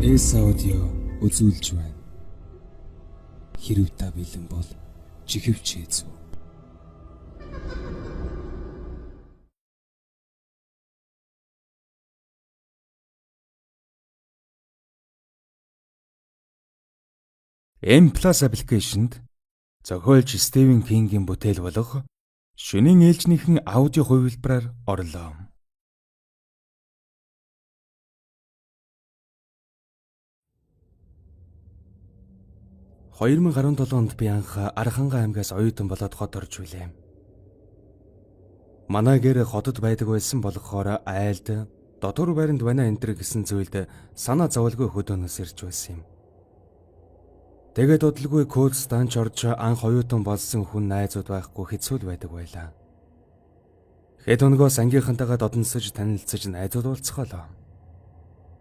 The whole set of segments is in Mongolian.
Аудио үзүүлж байна. Хэрв та бэлэн бол чихвч хийцүү. M+ аппликейшнд зохиолч Стивен Кингийн бүтээл болох Шөнийн ээлжнийхэн аудио хувилбараар орлоо. 2017 онд би анх Архангай аймгаас оюутан болоод хот орж билээ. Манай гэр хотод байдаг байсан болохоор айлд дотор байранд байна энтер гэсэн зүйлд санаа зовлгүй хөдөөнөөс ирж байсан юм. Тэгээд удалгүй код станч орж анх оюутан болсон хүн найзууд байхгүй хэцүү байдаг байлаа. Хэд өнөгөөс ангийнхантайгаа додонсож танилцаж найзууд болцгоолоо.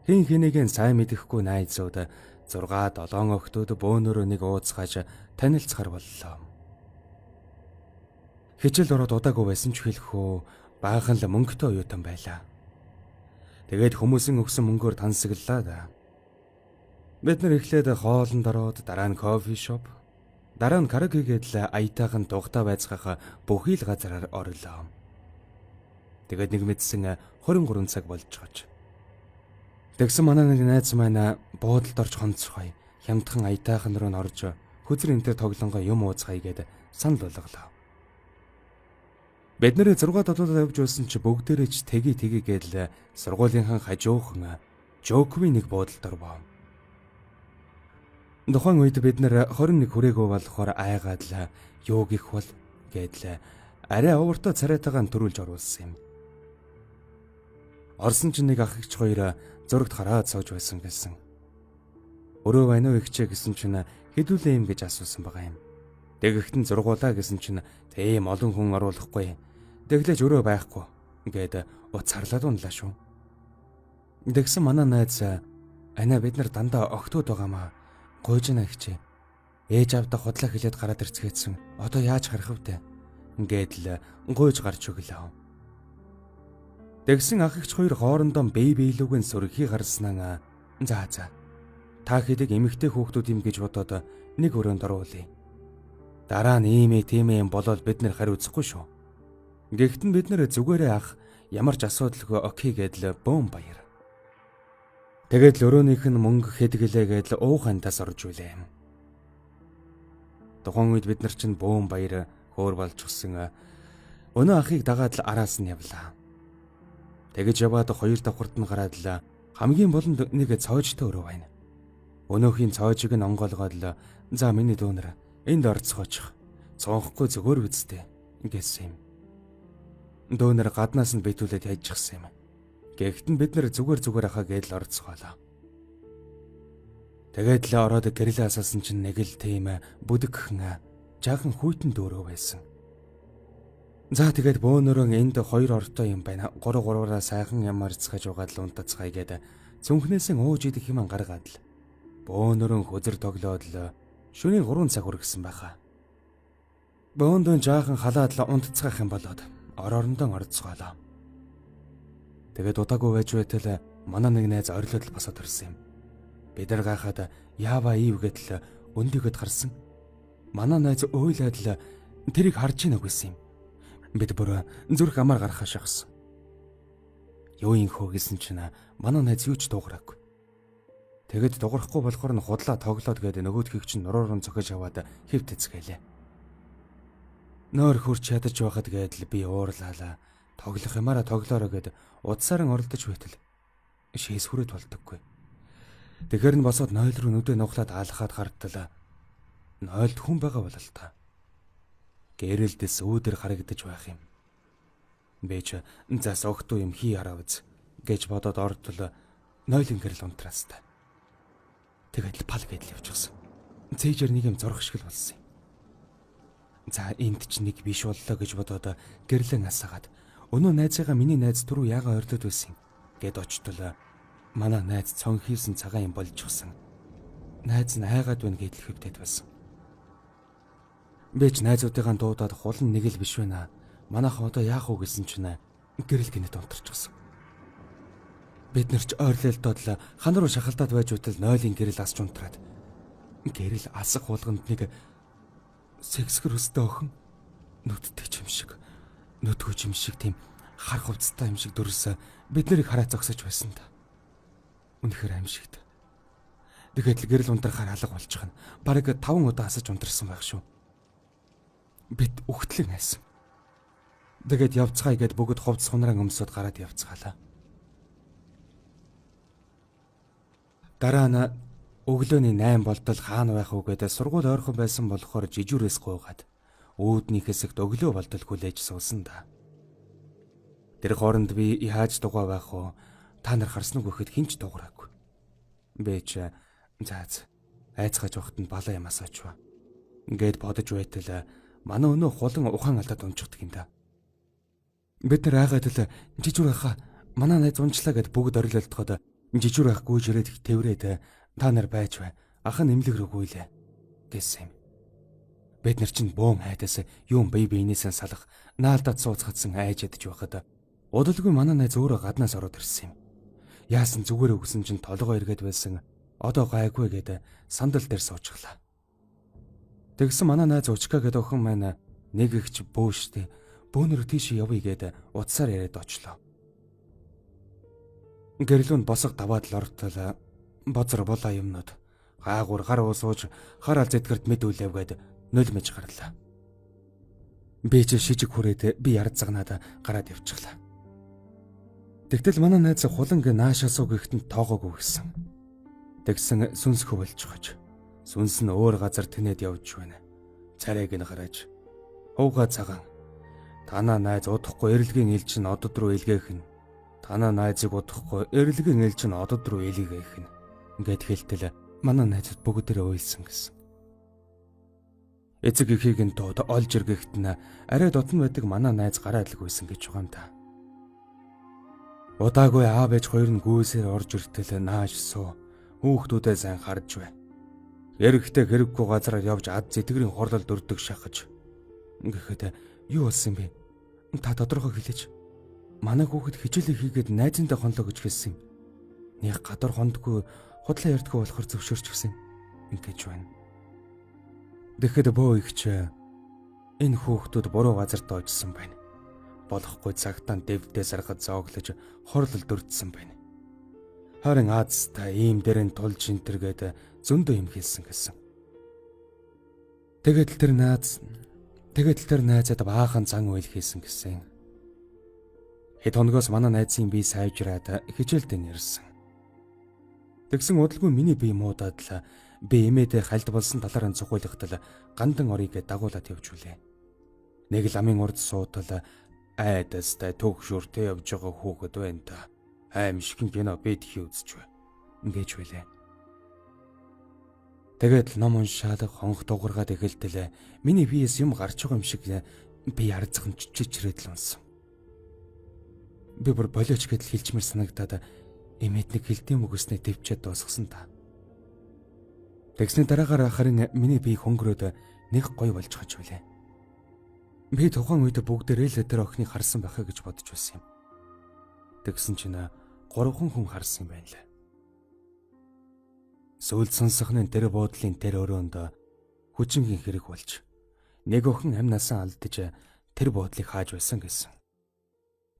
Хин хэнийгэн сайн мэдэхгүй найзууд 6-7 охтууд бөөнөрөө нэг ууцгааж танилцахар боллоо. Хичээл ороод удаагүй байсан ч хэлэхөө баахан л мөнгөтэй оюутан байлаа. Тэгээд хүмүүсийн өгсөн мөнгөөр тансаглалаа да. Бид нар эхлээд хоолнд ороод дараа нь кофе шоп, дараа нь караоке гэдэл аятайхан дугтаа байцгаах бүхий л газараар орлоо. Тэгээд нэг мэдсэн 23 цаг болж гаж. Тэгсэн манай нэг найз маань буудалд орж хонцрохой хямдхан аятайхан руу н орж хөзөр энтер тоглонгоо юм ууцгаая гэд санал болголоо. Бид нэр 6-7 явж байсан чи бүгдээрээ ч тгий гэдэл сургуулийнхаа хажуухан Жокви нэг буудалд орвоо. Тухайн үед бид нэр 21 хүрээгүй болохоор айгаад л юу гих бол гэдэл арай овортой царайтайгаа төрүүлж оруулсан юм. Орсон чинь нэг ах эгч хоёр зурагт хараад сууж байсан гэсэн. Өрөө байна уу ихчээ гэсэн чинь хэдүүлээ юм гэж асуусан байгаа юм. Тэгэхтэн зургуулаа гэсэн чинь тийм олон хүн оруулахгүй. Тэглэж өрөө байхгүй гээд уцаарлаад унлаа шүү. Тэгсэн манай найз "Ана бид нар дандаа огтуд байгаамаа. Гуйж на ихчээ. Ээж авда худлаа хэлээд гараад ирцгээсэн. Одоо яаж харах вэ?" гээд л гуйж гарч өглөө. Тэгсэн ах эгч хоёр хоорондоо бийлүүгэн сөрхий гарснаа за та хэдэг эмэгтэй хүүхдүүд юм гэж бодоод нэг өрөөнд оруулъя. Дараа нь ийм тийм болоод бид нэр хариу үзэхгүй шүү. Гэхдээ бид нэр зүгээрээ ах ямар ч асуудалгүй окей гэдэл бөөм баяр. Тэгээд л өрөөнийх нь мөнгө хэдгэлээ гэдэл уухандаас орж үлээ. Тухайн үед бид нар чинь бөөм баяр хөөр болчихсон. Өнөө ахыг дагаад л араас нь явлаа. Тэгэж яваад хоёр давхарт нь гараад л хамгийн болонд нэг цоожтой өрөө байна. Өнөөхийн цоожиг нь онгоолгоод л "За миний дүүнэр энд орцгоочих. Цонхгүй зүгээр үсттэй" гэсэн юм. Дүүнэр гаднаас нь битүүлээд яжчихсан юм. Гэхдээ бид нэр зүгээр ахаа гээд л орцгоолоо. Тэгээд л ороод гэрэлээ асаасан чинь нэг л тийм бүдэгхэн жаахан хүйтэн дөрөө байсан. За тэгээд бөөнөрөө энд хоёр ортой юм байна. 3-3-аараа сайхан ямар цахаж угаад л унтацгаая гээд цүнхнээсээ ууж идэх юм гаргаад л бөөнөрөө хөзөр тоглоод л шөнийн 3 цаг хүргэсэн байхаа. Бөөндөө жаахан халаад л унтцгаах юм болоод орондоо орцгоолоо. Тэгээд удаагүй байж байтал манай нэг найз орилоод л босоод ирсэн юм. Бид нар гайхаад яава ив гэдэл өндөгөд гарсан. Манай найз ойлаад л тэрийг харж ийнэ гэсэн юм. Бид бүр зүрх амаар гарахаа шахсан. Юу инхөө гэсэн чинь манай найз юу ч дуугараагүй. Тэгэд дуурахгүй болохоор нь худлаа тоглоод гээд нөгөөдхийг чинь нурууран цохиж аваад хэвт эцгэлээ. Нойр хурч ядаж байхад гээд л би уурлаалаа. Тоглох юмараа тоглоорой гээд удсаараа оролдож байтал шээс хүрээд болдоггүй. Тэгэхэр нь босоод нойл руу нүдэ нуглаад алхаад хартал нойлд хүн байгаа болол та. Гэрэлдэс үүдэр харагдаж байх юм. Би ч зас огтуу юм хий аравз гэж бодоод ордол нойлын гэрэл унтраастай. Тэгээд л пал гэдэл явчихсан. Цээжэр нэг юм зурх шиг л болсон юм. За энд ч нэг биш боллоо гэж бодоод гэрлэн асаагаад өнөө найзыгаа миний найз түрүү яага ордод байсан гэд очтол манай найз цон хийсэн цагаан юм болчихсон. Найз нь айгаад байна гэдэл хөвдөд байсан. Би ч найзуудыгаа дуудаад хулан нэг л биш байна. Манайха одоо яах вэ гэсэн чинь гэрэл гинэд унтарчихсан. Бид нар ч ойрлолтод л хан руу шахалтаад байж утал нойлын гэрэл асч унтраад. Гэрэл асах болгонд нэг сэгсгэр өстэй охин нүдтэй ч юм шиг, нүдгүй ч юм шиг тийм хар хувцастай юм шиг дүрс бид нарыг хараа зогсож байсан та. Үнэхээр аимшигт. Тэгээд л гэрэл унтрахаар алга болчих нь. Бараг 5 удаа асаж унтарсан байх шүү. Бид үхтлэн айсан. Тэгээд явцгаая гэд бүгд хувцас хунраа өмсөд гараад явцгаалаа. Дараа нь өглөөний 8 болтол хаана байх вэ гэдээ сургууль ойрхон байсан болохоор жижүүрээс гуйгаад үүдний хэсэгт өглөө болтол хүлээж суусан да. Тэр хооронд би яаж дугаа байх вэ? Та нар харсан уу гэхэд хинч дуураагүй. Би ч заац айцгааж явахад нь балаа юм асаачва. Ингээд бодож байтал манай өнөө хулан ухаан алдаад унчихдаг юм да. Бид нар айгаад л жижүүр хаа манай найз унчлаа гэд бүгд орилолтоход жижүүр ах гүйж ирээд тэврээд та нар байж бай. Ах нь эмнэлэг рүү гүйлээ гэсэн юм. Бид нар чинь буун хайдаас юм бие биенээсээ салах наалдаад сууцгадсан айж ядж байхад удалгүй манай найз өөрөө гаднаас ороод ирсэн юм. Яасан зүгээр өгсөн чинь толгой эргээд байсан. Одоо гайгүй гэд сандал дээр суучглаа. Тэгсэн манай найз Учка гэдэг охин маань нэг ихч бөөштэй бөөнөр тийш явъя гэд утсаар яриад очлоо. Гэрлүүнд босго даваад л ортол бозор болоо юмнууд гаагур гар уусууж хар ал зэдгэрт мэдүүлэв гэд нулимж гарлаа. Би ч шижиг хүрээд би ярд загнаад гараад явчихлаа. Тэгтэл манай найз хуланг наашаасуу гэхтэн тоогоогүй гэсэн. Тэгсэн сүнс хөвөлж хож. Сүнс нь өөр газар тэнэд явж байна. Царайг нь гараж. Хууга цагаан. Танаа найз удахгүй эрэлгийн ил чинь одод руу илгээх нь. Танаа найзыг удахгүй эрэлгийн ил чинь одод руу илгээх нь. Ингээд хэлтэл манай найзууд бүгдээрээ уйлсан гэсэн. Эцэг эхийг нь дууд олж иргэхт нь арай дотн байдаг манай найз гараад л гүйсэн гэж байгаа юм да. Удаагүй аав ээж хоёр нь гүйсээр орж иртэл нааш суу. Хүүхдүүдээ сайн харж бай. Эрэхтэй хэрэггүй газараар явж ад зэтгэрийн хорлол дөрдөг шахаж. Гэхдээ юу болсон юм бэ? Та тодорхой хэлээч. Манай хүүхэд хичээлээ хийгээд найзынтай хонлоо гэж хэлсэн юм. Нэг гадар хондгүй худлаа ярьдгүй болохоор зөвшөөрч гисэн. Ингэж байна. Тэгэхэд бөө ихч энэ хүүхдүүд буруу газарт очсон байна. Болохгүй цагтаа дэвдээ сархад зооглож хорлол дөрдсөн байна. Харин Аз та ийм дэрэн тулж интэргээд зөндөө юм хэлсэн гэсэн. Тэгээд л тэр найзад баахан зан үйл хийсэн гэсэн. Хэд хоногоос манай найзын бие сайжраад хичээлдээ нэрсэн. Тэгсэн удалгүй миний бие муудаад л би эмээдээ хальд болсон талаар нь цохиулгахдал гандан орыг дагуулад явж үлээ. Нэг л амын урд суутал айдастай төгшөртэй явж байгаа хүүхэд байна та. Аимшигэн кино бэдхий үзэж бай. Ингэж байлаа. Тэгээд ном уншаад хонх дуургаад эхэлтэл миний биеэс юм гарч байгаа юм шиг би ярцхан чичирээд л унсан. Би бүр болооч гэдэл хэлчмэр санагдаад эмэд нэг хилдэм өгснээ төвчээд дуусгасан та. Тэгсний дараагаар харин миний бие хөнгөрөөд нэг гой болж хаж байлаа. Би тухайн үед бүгдээрээ л тэр охиныг харсан байхаа гэж бодож байсан юм. Тэгсэн чинь 3 хүн харсан юм байна лээ. Сүүлд сонсохны тэр буудлын тэр өрөөнд хүчингийн хэрэг болж нэг охин амнасаа алдаж тэр буудлыг хааж байсан гэсэн.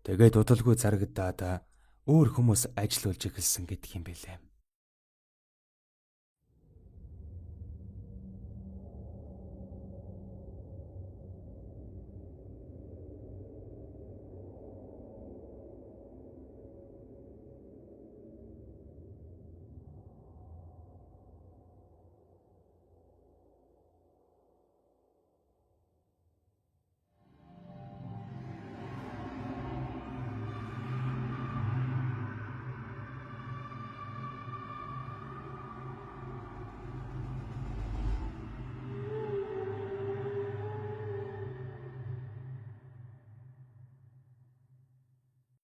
Тэгээд удалгүй зарагдаад өөр хүмүүс ажилуулж эхэлсэн гэдэг юм билээ.